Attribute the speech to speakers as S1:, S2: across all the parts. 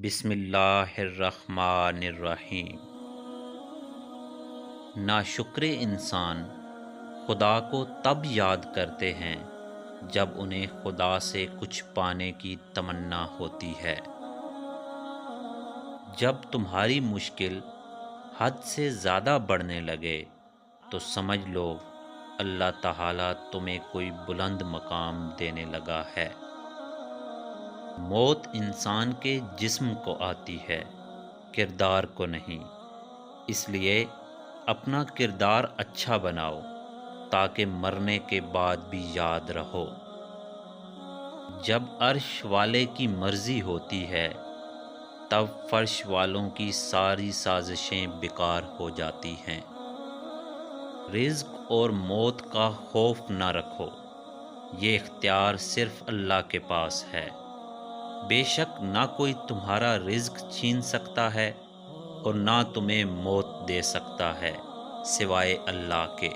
S1: بسم اللہ الرحمن الرحیم۔ ناشکر انسان خدا کو تب یاد کرتے ہیں جب انہیں خدا سے کچھ پانے کی تمنا ہوتی ہے۔ جب تمہاری مشکل حد سے زیادہ بڑھنے لگے تو سمجھ لو اللہ تعالیٰ تمہیں کوئی بلند مقام دینے لگا ہے۔ موت انسان کے جسم کو آتی ہے، کردار کو نہیں۔ اس لیے اپنا کردار اچھا بناؤ تاکہ مرنے کے بعد بھی یاد رہو۔ جب عرش والے کی مرضی ہوتی ہے تب فرش والوں کی ساری سازشیں بیکار ہو جاتی ہیں۔ رزق اور موت کا خوف نہ رکھو، یہ اختیار صرف اللہ کے پاس ہے۔ بے شک نہ کوئی تمہارا رزق چھین سکتا ہے اور نہ تمہیں موت دے سکتا ہے سوائے اللہ کے۔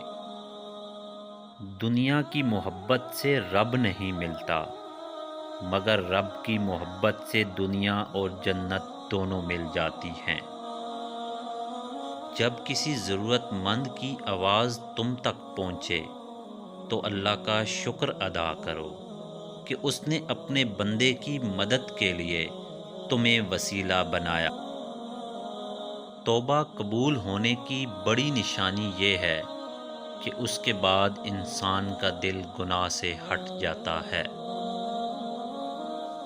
S1: دنیا کی محبت سے رب نہیں ملتا، مگر رب کی محبت سے دنیا اور جنت دونوں مل جاتی ہیں۔ جب کسی ضرورت مند کی آواز تم تک پہنچے تو اللہ کا شکر ادا کرو کہ اس نے اپنے بندے کی مدد کے لیے تمہیں وسیلہ بنایا۔ توبہ قبول ہونے کی بڑی نشانی یہ ہے کہ اس کے بعد انسان کا دل گناہ سے ہٹ جاتا ہے۔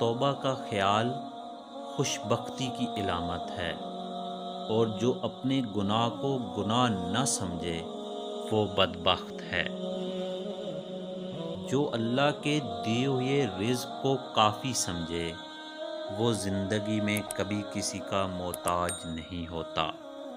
S1: توبہ کا خیال خوش بختی کی علامت ہے، اور جو اپنے گناہ کو گناہ نہ سمجھے وہ بدبخت ہے۔ جو اللہ کے دیے ہوئے رزق کو کافی سمجھے وہ زندگی میں کبھی کسی کا محتاج نہیں ہوتا۔